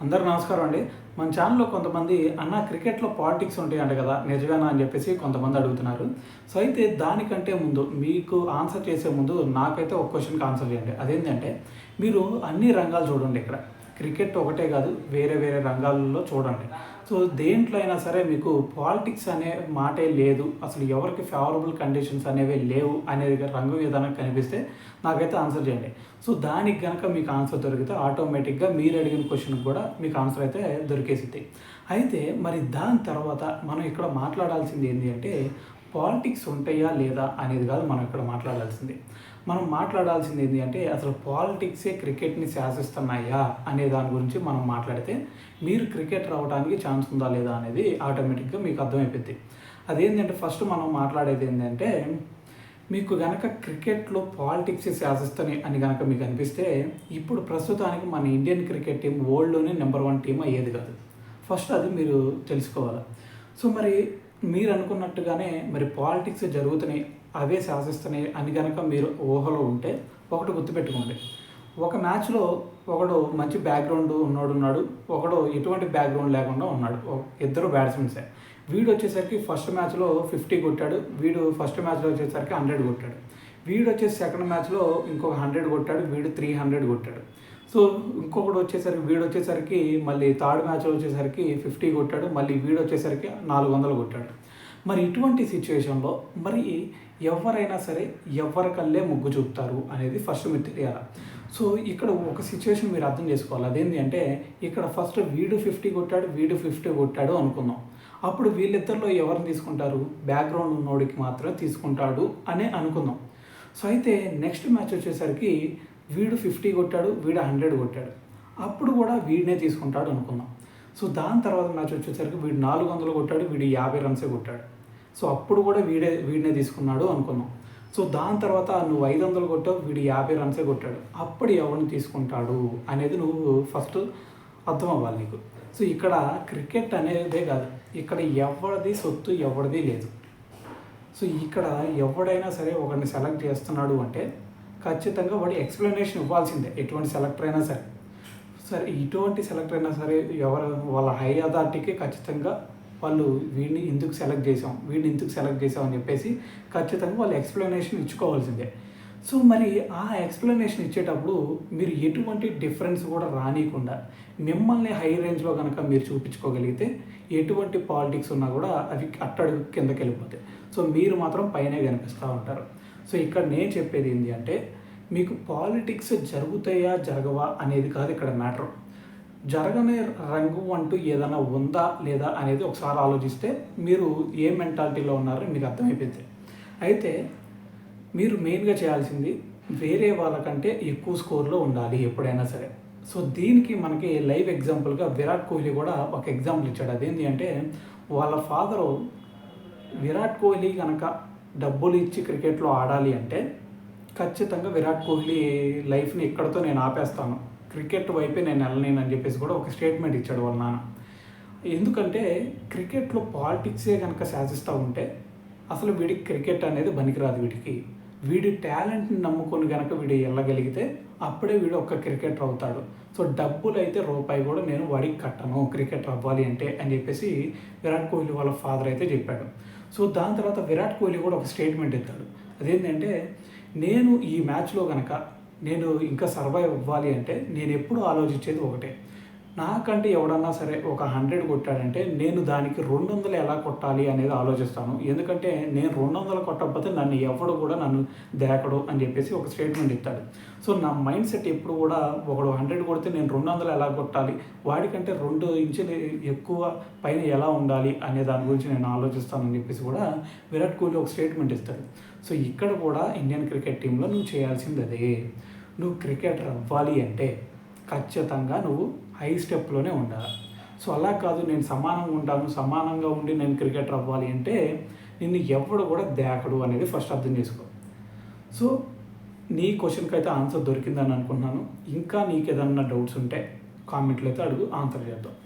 అందరూ నమస్కారం అండి. మన ఛానల్‌లో కొంతమంది అన్న క్రికెట్‌లో పాలిటిక్స్ ఉంటాయంట కదా! నిజమేనా అని చెప్పేసి కొంతమంది అడుగుతున్నారు. సో, అయితే దానికంటే ముందు మీకు ఆన్సర్ చేసే ముందు నాకైతే ఒక క్వెషన్‌కి ఆన్సర్ చేయండి. అదేంటంటే మీరు అన్ని రంగాలు చూడండి ఇక్కడ. క్రికెట్ ఒకటే కాదు వేరే వేరే రంగాలలో చూడండి. సో, దేంట్లో అయినా సరే మీకు పాలిటిక్స్ అనే మాటే లేదు. అసలు ఎవరికి ఫేవరబుల్ కండిషన్స్ అనేవి లేవు అనేది రంగం ఏదైనా కనిపిస్తే నాకైతే ఆన్సర్ చేయండి. సో, దానికి గనక మీకు ఆన్సర్ దొరికితే ఆటోమేటిక్‌గా మీరు అడిగిన క్వెషన్‌కి కూడా మీకు ఆన్సర్ అయితే దొరికేసిద్ది. అయితే మరి దాని తర్వాత మనం ఇక్కడ మాట్లాడాల్సింది ఏంటి అంటే పాలిటిక్స్ ఉంటాయా లేదా అనేది కాదు మనం ఇక్కడ మాట్లాడాల్సింది. మనం మాట్లాడాల్సింది ఏంటి అంటే అసలు పాలిటిక్సే క్రికెట్‌ని శాసిస్తున్నాయా అనే దాని గురించి మనం మాట్లాడితే మీరు క్రికెటర్ అవ్వడానికి ఛాన్స్ ఉందా లేదా అనేది ఆటోమేటిక్‌గా మీకు అర్థమైపోద్ది. అదేంటంటే ఫస్ట్ మనం మాట్లాడేది ఏంటంటే మీకు గనక క్రికెట్‌లో పాలిటిక్స్ శాసిస్తున్నాయి అని గనక మీకు అనిపిస్తే ఇప్పుడు ప్రస్తుతానికి మన ఇండియన్ క్రికెట్ టీమ్ వరల్డ్‌లోనే నంబర్ 1 టీమ్ అయ్యేది కాదు. ఫస్ట్ అది మీరు తెలుసుకోవాలి. సో, మరి మీరు అనుకున్నట్టుగానే మరి పాలిటిక్స్ జరుగుతున్నాయి, అవే శాసిస్తున్నాయి అని గనక మీరు ఊహలో ఉంటే ఒకటి గుర్తుపెట్టుకోండి. ఒక మ్యాచ్‌లో ఒకడు మంచి బ్యాక్‌గ్రౌండ్ ఉన్నోడున్నాడు. ఒకడు ఎటువంటి బ్యాక్‌గ్రౌండ్ లేకుండా ఉన్నాడు. ఇద్దరు బ్యాట్స్‌మెన్సే. వీడొచ్చేసరికి ఫస్ట్ మ్యాచ్‌లో 50 కొట్టాడు. వీడు ఫస్ట్ మ్యాచ్‌లో వచ్చేసరికి 100 కొట్టాడు. వీడొచ్చేసి సెకండ్ మ్యాచ్‌లో ఇంకొక 100 కొట్టాడు. వీడు 300 కొట్టాడు. సో, ఇంకొకడు వచ్చేసరికి వీడొచ్చేసరికి మళ్ళీ థర్డ్ మ్యాచ్‌లో వచ్చేసరికి 50 కొట్టాడు. మళ్ళీ వీడొచ్చేసరికి 400 కొట్టాడు. మరి ఇటువంటి సిట్యుయేషన్‌లో మరి ఎవరైనా సరే ఎవరికల్లే మొగ్గు చూపుతారు అనేది ఫస్ట్ మీరు తెలియాల. సో, ఇక్కడ ఒక సిట్యుయేషన్ మీరు అర్థం చేసుకోవాలి. అదేంటి అంటే ఇక్కడ ఫస్ట్ వీడు 50 కొట్టాడు, వీడు 50 కొట్టాడు అనుకుందాం. అప్పుడు వీళ్ళిద్దరిలో ఎవరిని తీసుకుంటారు? బ్యాక్‌గ్రౌండ్ ఉన్నోడికి మాత్రమే తీసుకుంటాడు అనే అనుకుందాం. సో, అయితే నెక్స్ట్ మ్యాచ్ వచ్చేసరికి వీడు 50 కొట్టాడు, వీడు 100 కొట్టాడు. అప్పుడు కూడా వీడినే తీసుకుంటాడు అనుకుందాం. సో, దాని తర్వాత మ్యాచ్ వచ్చేసరికి వీడు 400 కొట్టాడు, వీడు 50 రన్సే కొట్టాడు. సో, అప్పుడు కూడా వీడినే తీసుకున్నాడు అనుకుందాం. సో, దాని తర్వాత నువ్వు 500 కొట్టావు, వీడు 50 రన్సే కొట్టాడు. అప్పుడు ఎవరిని తీసుకుంటాడు అనేది నువ్వు ఫస్ట్ అర్థం అవ్వాలి నీకు. సో, ఇక్కడ క్రికెట్ అనేదే కాదు. ఇక్కడ ఎవరిది సొత్తు ఎవరిది లేదు. సో, ఇక్కడ ఎవడైనా సరే ఒకరిని సెలెక్ట్ చేస్తున్నాడు అంటే ఖచ్చితంగా వాడు ఎక్స్‌ప్లనేషన్ ఇవ్వాల్సిందే. ఎటువంటి సెలెక్టర్ అయినా సరే. సరే ఇటువంటి సెలెక్టర్ అయినా సరే ఎవరు వాళ్ళ హై అథారిటీకి ఖచ్చితంగా వాళ్ళు వీడిని ఎందుకు సెలెక్ట్ చేసాం, వీడిని ఎందుకు సెలెక్ట్ చేసాం అని చెప్పేసి ఖచ్చితంగా వాళ్ళు ఎక్స్‌ప్లనేషన్ ఇచ్చుకోవాల్సిందే. సో, మరి ఆ ఎక్స్‌ప్లనేషన్ ఇచ్చేటప్పుడు మీరు ఎటువంటి డిఫరెన్స్ కూడా రానీయకుండా మిమ్మల్ని హై రేంజ్‌లో గనక మీరు చూపించుకోగలిగితే ఎటువంటి పాలిటిక్స్ ఉన్నా కూడా అవి అట్టడుగు కిందకెళ్ళిపోతాయి. సో, మీరు మాత్రం పైనే కనిపిస్తూ ఉంటారు. సో, ఇక్కడ నేను చెప్పేది ఏంటి అంటే మీకు పాలిటిక్స్ జరుగుతాయా జరగవా అనేది కాదు ఇక్కడ మ్యాటర్. జరగని రంగు అంటూ ఏదైనా ఉందా లేదా అనేది ఒకసారి ఆలోచిస్తే మీరు ఏ మెంటాలిటీలో ఉన్నారో మీకు అర్థమైపోద్ది. అయితే మీరు మెయిన్గా చేయాల్సింది వేరే వాళ్ళకంటే ఎక్కువ స్కోర్లో ఉండాలి ఎప్పుడైనా సరే. సో, దీనికి మనకి లైవ్ ఎగ్జాంపుల్గా విరాట్ కోహ్లీ కూడా ఒక ఎగ్జాంపుల్ ఇచ్చాడు. అదేంటి అంటే వాళ్ళ ఫాదరు విరాట్ కోహ్లీ కనుక డబ్బులు ఇచ్చి క్రికెట్లో ఆడాలి అంటే ఖచ్చితంగా విరాట్ కోహ్లీ లైఫ్ని ఇక్కడితో నేను ఆపేస్తాను, క్రికెట్ వైపే నేను వెళ్ళలేను అని చెప్పేసి కూడా ఒక స్టేట్మెంట్ ఇచ్చాడు వాళ్ళ నాన్న. ఎందుకంటే క్రికెట్లో పాలిటిక్సే కనుక శాసిస్తూ ఉంటే అసలు వీడికి క్రికెట్ అనేది పనికిరాదు. వీడి టాలెంట్ని నమ్ముకొని కనుక వీడు వెళ్ళగలిగితే అప్పుడే వీడు ఒక క్రికెటర్ అవుతాడు. సో, డబ్బులు అయితే రూపాయి కూడా నేను వాడికి కట్టను క్రికెటర్ అవ్వాలి అంటే అని చెప్పేసి విరాట్ కోహ్లీ వాళ్ళ ఫాదర్ అయితే చెప్పాడు. సో, దాని తర్వాత విరాట్ కోహ్లీ కూడా ఒక స్టేట్మెంట్ ఇస్తాడు. అదేంటంటే నేను ఈ మ్యాచ్లో కనుక నేను ఇంకా సర్వైవ్ అవ్వాలి అంటే నేను ఎప్పుడు ఆలోచించేది ఒకటే. నాకంటే ఎవడన్నా సరే ఒక 100 కొట్టాడంటే నేను దానికి 200 ఎలా కొట్టాలి అనేది ఆలోచిస్తాను. ఎందుకంటే నేను 200 కొట్టకపోతే నన్ను ఎవడు కూడా నన్ను దేకడు అని చెప్పేసి ఒక స్టేట్మెంట్ ఇస్తాడు. సో, నా మైండ్ సెట్ ఎప్పుడు కూడా ఒకడు 100 కొడితే నేను 200 ఎలా కొట్టాలి, వాడికంటే 2 ఇంచులు ఎక్కువ పైన ఎలా ఉండాలి అనే దాని గురించి నేను ఆలోచిస్తానని చెప్పేసి కూడా విరాట్ కోహ్లీ ఒక స్టేట్మెంట్ ఇస్తాడు. సో, ఇక్కడ కూడా ఇండియన్ క్రికెట్ టీంలో నువ్వు చేయాల్సింది అదే. నువ్వు క్రికెటర్ అవ్వాలి అంటే ఖచ్చితంగా నువ్వు హై స్టెప్లోనే ఉండాలి. సో, అలా కాదు నేను సమానంగా ఉంటాను, సమానంగా ఉండి నేను క్రికెటర్ అవ్వాలి అంటే నిన్ను ఎవడు కూడా దేకడు అనేది ఫస్ట్ అర్థం చేసుకో. సో, నీ క్వశ్చన్కి అయితే ఆన్సర్ దొరికిందని అనుకుంటున్నాను. ఇంకా నీకు ఏదన్నా డౌట్స్ ఉంటే కామెంట్లో అయితే అడుగు, ఆన్సర్ చేద్దాం.